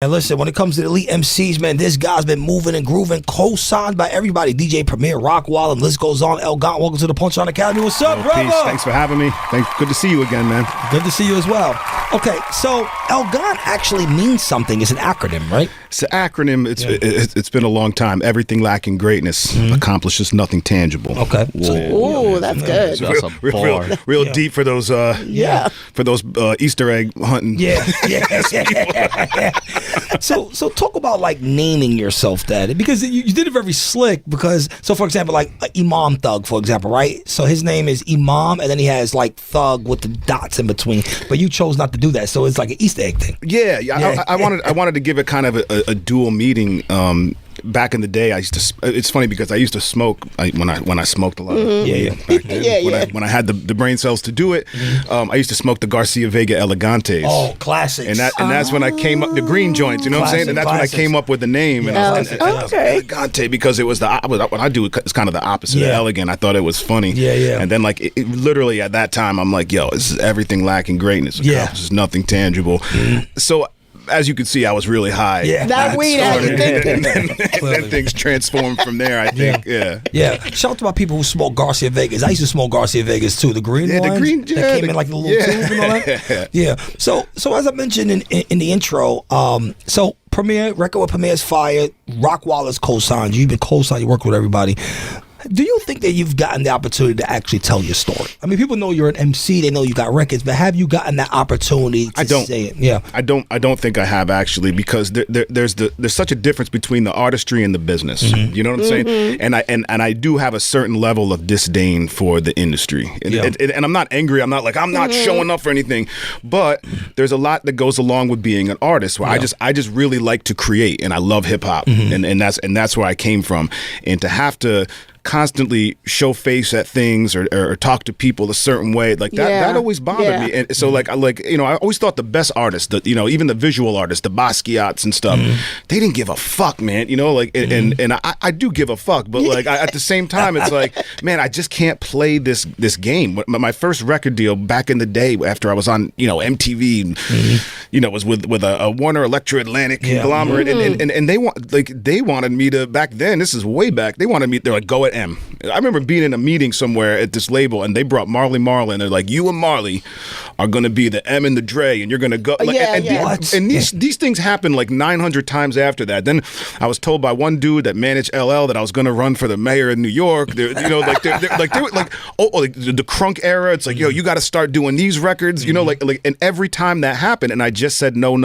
And listen, when it comes to the elite MCs, man, this guy's been moving and grooving, co-signed by everybody. DJ Premier, Rockwall, and list goes on. Gant, welcome to the Punchline Academy. What's up, brother? Peace. Thanks for having me. Good to see you again, man. Good to see you as well. Okay, so Gant actually means something. It's an acronym, right? It's an acronym. It's been a long time. Everything lacking greatness accomplishes nothing tangible. Okay. Ooh, that's good. That's real deep for those. For those Easter egg hunting. Yeah. So talk about like naming yourself that, because you did it very slick. Because for example, like Imam Thug, for example, right? So his name is Imam, and then he has like Thug with the dots in between. But you chose not to do that, so it's like an Easter egg thing. Yeah. I wanted to give it kind of a dual meaning. Back in the day, I used to. It's funny because I used to smoke when I smoked a lot. When I had the brain cells to do it, I used to smoke the Garcia Vega Elegantes. Oh, classics. And that's when I came up the green joints. You know what I'm saying? And that's when I came up with the name. And I was Elegante, because it was what I do is kind of the opposite of elegant. I thought it was funny. Yeah. And then like it literally at that time, I'm like, yo, this is everything lacking greatness. This is nothing tangible. So, as you can see, I was really high. Yeah, that weed had you thinking. And then things transformed from there, I think. Yeah. Shout out to my people who smoke Garcia Vegas. I used to smoke Garcia Vegas too. The green ones. The green, that came in like the little tube and all that. Yeah. So as I mentioned in the intro, so Premier, record with Premier's fire. Rock Wallace co-signed. You've been co-signed. You work with everybody. Do you think that you've gotten the opportunity to actually tell your story? I mean, people know you're an MC, they know you got records, but have you gotten that opportunity to say it? Yeah. I don't think I have, actually, because there's such a difference between the artistry and the business. You know what I'm saying? And I do have a certain level of disdain for the industry. And I'm not angry. I'm not like, I'm not showing up for anything. But there's a lot that goes along with being an artist, where I just really like to create, and I love hip hop. And that's where I came from. And to have to constantly show face at things or talk to people a certain way, like that always bothered me. And so like you know, I always thought the best artists, even the visual artists, the Basquiat's and stuff, they didn't give a fuck, man. You know, like and I do give a fuck, but like at the same time, it's like, man, I just can't play this game. My first record deal back in the day, after I was on MTV, was with a Warner Electro Atlantic conglomerate, and they wanted me to, back then, this is way back, they're like, go at M. I remember being in a meeting somewhere at this label, and they brought Marley Marl, and they're like, you and Marley are going to be the M and the Dre, and you're going to go. These things happen like 900 times after that. Then I was told by one dude that managed LL that I was going to run for the mayor of New York. They were like the crunk era. It's like, yo, you got to start doing these records. And every time that happened, and I just said no,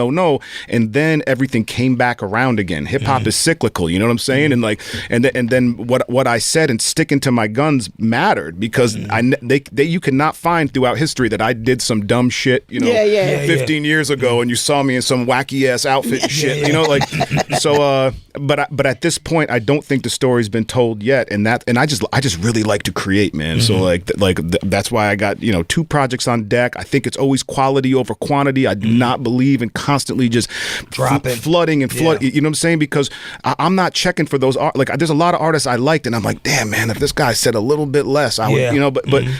and then everything came back around again. Hip hop is cyclical. You know what I'm saying? And then what I said and sticking to my guns mattered, because you cannot find throughout history that I did some dumb shit 15 years ago, and you saw me in some wacky ass outfit and shit, but at this point I don't think the story's been told yet, and I just really like to create, man. So that's why I got 2 projects on deck. I think it's always quality over quantity. I do not believe in constantly just flooding and flood. You know what I'm saying? Because I'm not checking for those there's a lot of artists I liked, and I'm like, damn, man, if this guy said a little bit less, I would,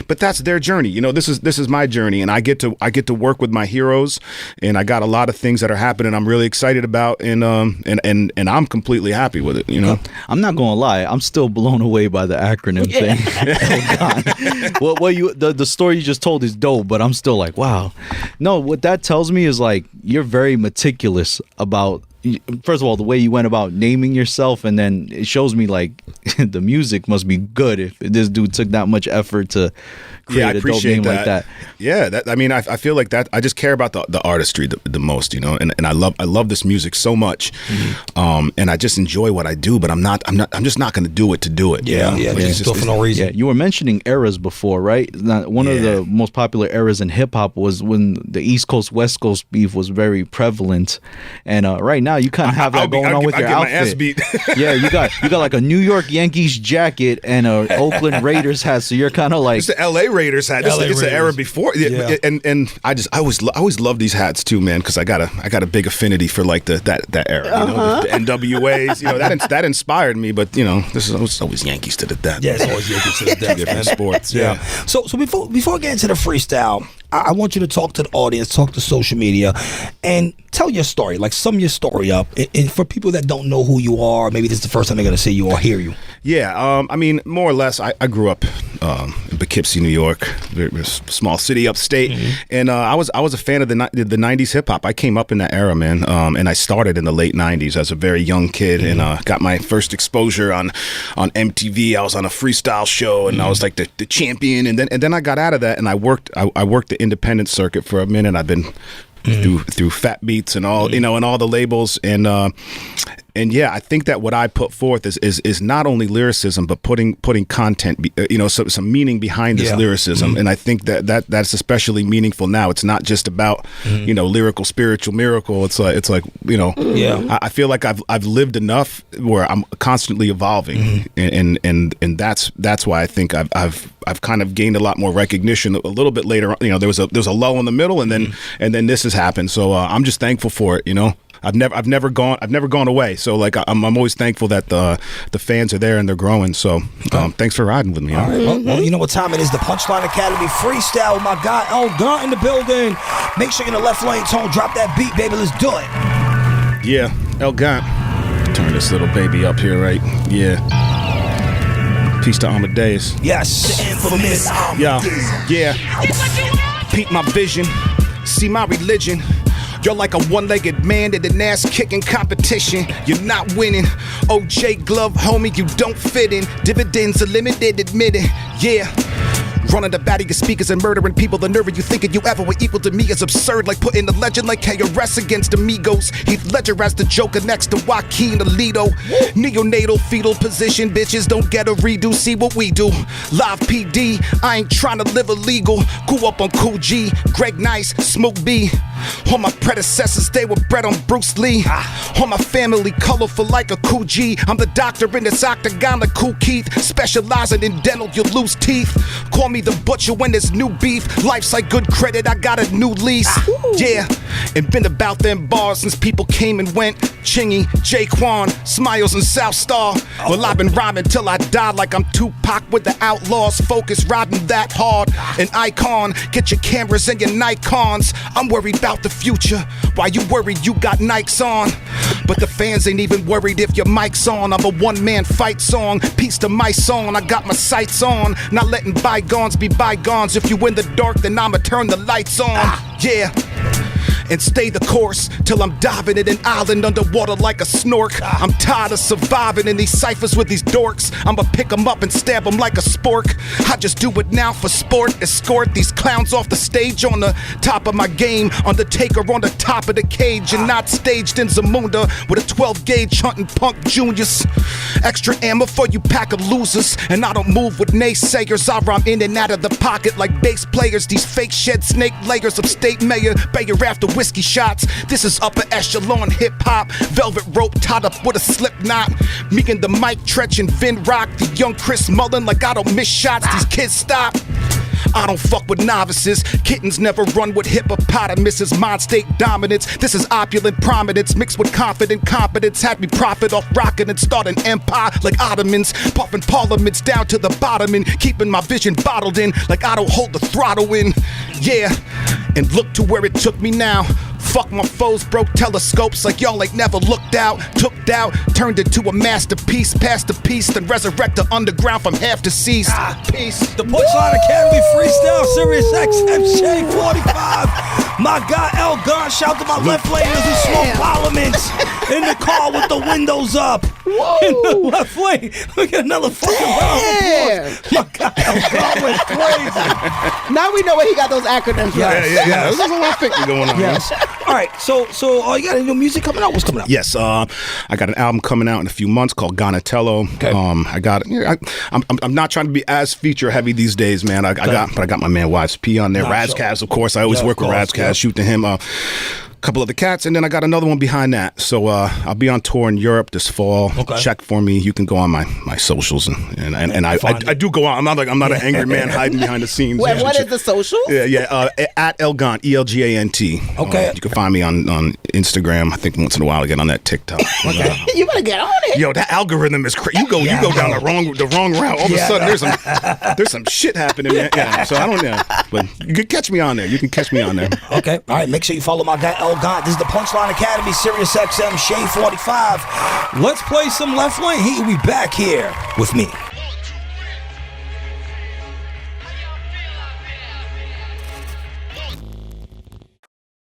but that's their journey. This is my journey, and I get to work with my heroes, and I got a lot of things that are happening I'm really excited about, and I'm completely happy with it. I'm not gonna lie, I'm still blown away by the acronym thing. The story you just told is dope, but I'm still like, wow. No, what that tells me is like, you're very meticulous about, first of all, the way you went about naming yourself, and then it shows me like the music must be good if this dude took that much effort to create a dope name like that. Yeah, I feel like that. I just care about the artistry the most, and I love this music so much, and I just enjoy what I do. But I'm just not going to do it to do it. Just for no reason. Yeah, you were mentioning eras before, right? One of the most popular eras in hip hop was when the East Coast West Coast beef was very prevalent, and right now you kind of have that going on with your outfit. My ass beat. Yeah, you got like a New York Yankees jacket and a Oakland Raiders hat, so you're kind of like, it's the LA Raiders hat. It's the era before. And I always love these hats too, man, because I got a big affinity for like that era. The NWAs. That inspired me. But this is always Yankees to the death. Yeah, it's always Yankees to the death. Different sports. Yeah. So before we get into the freestyle, I want you to talk to the audience, talk to social media, and tell your story. Like, sum your story up. And for people that don't know who you are, maybe this is the first time they're going to see you or hear you. Yeah, I mean, more or less, I grew up in Poughkeepsie, New York, a small city upstate, and I was a fan of the 90s hip hop. I came up in that era, man, and I started in the late 90s as a very young kid, and got my first exposure on MTV. I was on a freestyle show, and I was like the champion, and then I got out of that, and I worked the independent circuit for a minute. I've been through Fat Beats and all, and all the labels, and yeah, I think that what I put forth is not only lyricism, but putting content, some meaning behind this lyricism, and I think that's especially meaningful now. It's not just about lyrical spiritual miracle. It's like I feel like I've lived enough where I'm constantly evolving, and that's why I think I've kind of gained a lot more recognition a little bit later. There was a lull in the middle, and then this has happened. So I'm just thankful for it. I've never gone away. So like I'm always thankful that the fans are there and they're growing. So thanks for riding with me. All right. Well, you know what time it is? The Punchline Academy freestyle with my guy Gant in the building. Make sure you're in the left lane, Tone. Drop that beat, baby. Let's do it. Yeah, Gant. Turn this little baby up here, right? Yeah. Peace to Amadeuz. Yes. The Inphamus. Yeah. Peep my vision. See my religion. You're like a one-legged man in an ass-kicking competition. You're not winning. OJ glove, homie, you don't fit in. Dividends are limited, admit it. Yeah. Running the bat of your speakers and murdering people. The nerve of you thinking you ever were equal to me is absurd. Like putting a legend like KRS against Amigos. Heath Ledger as the Joker next to Joaquin Alito. Neonatal fetal position. Bitches don't get a redo. See what we do. Live PD. I ain't trying to live illegal. Cool up on Cool G. Greg Nice. Smoke B. All my predecessors, they were bred on Bruce Lee. All my family colorful like a Cool G. I'm the doctor in this octagon like Cool Keith. Specializing in dental, you lose teeth. Call me the butcher when there's new beef. Life's like good credit, I got a new lease. Yeah, and been about them bars since people came and went. Chingy, Jaquan, Smiles and South Star. Well, I've been rhyming till I died like I'm Tupac with the Outlaws. Focus, riding that hard. An icon, get your cameras and your Nikons. I'm worried about the future. Why you worried you got Nikes on? But the fans ain't even worried if your mic's on. I'm a one-man fight song. Peace to my song, I got my sights on. Not letting bygones be bygones. If you in the dark, then I'ma turn the lights on. Yeah. And stay the course till I'm diving in an island underwater like a snork. I'm tired of surviving in these ciphers with these dorks. I'ma pick them up and stab them like a spork. I just do it now for sport. Escort these clowns off the stage on the top of my game. Undertaker on the top of the cage and not staged in Zamunda with a 12 gauge hunting punk juniors. Extra ammo for you pack of losers. And I don't move with naysayers. I rhyme in and out of the pocket like bass players. These fake shed snake layers of state mayor. Bayer after whiskey shots. This is upper echelon hip hop. Velvet rope tied up with a slip knot. Me and the Mike Tretch and Vin Rock. The young Chris Mullen like I don't miss shots. These kids stop. I don't fuck with novices. Kittens never run with hippopotamuses. Mind state dominance. This is opulent prominence mixed with confident competence. Had me profit off rockin' and start an empire like Ottomans. Puffin' parliaments down to the bottom and keeping my vision bottled in like I don't hold the throttle in. Yeah, and look to where it took me now. Fuck my foes, broke telescopes like y'all ain't never looked out. Took doubt, turned it to a masterpiece. Past the piece, then resurrect the underground from half deceased. Peace. The Punchline Academy freestyle, SiriusXM Shade 45. My guy Gant, shout to my left laners who smoke parliaments in the car with the windows up. Whoa. In the left lane. Look at another fucking round of applause. My guy Gant went crazy. Now we know where he got those acronyms from. Yeah. There's a little thinking going on. Yes. All right, so you got any new music coming out? What's coming out? Yes, I got an album coming out in a few months called Gonatello. Okay. I'm not trying to be as feature heavy these days, man. I got my man Wives P on there. Razkaz, of course. I always work with Razkaz, shoot to him. couple of the cats, and then I got another one behind that. So I'll be on tour in Europe this fall. Okay. Check for me. You can go on my socials, and I do go on. I'm not an angry man hiding behind the scenes. Wait, what is the social? Yeah. At Elgant, ELGANT. Okay. You can find me on Instagram. I think once in a while I get on that TikTok. Okay. You better get on it. Yo, that algorithm is crazy. You go down the wrong route. All of a sudden, there's some shit happening, man. Yeah. So I don't know, but you can catch me on there. Okay. All right. Make sure you follow my guy Gant. This is the Punchline Academy, SiriusXM, Shade 45. Let's play some Left Lane. He will be back here with me.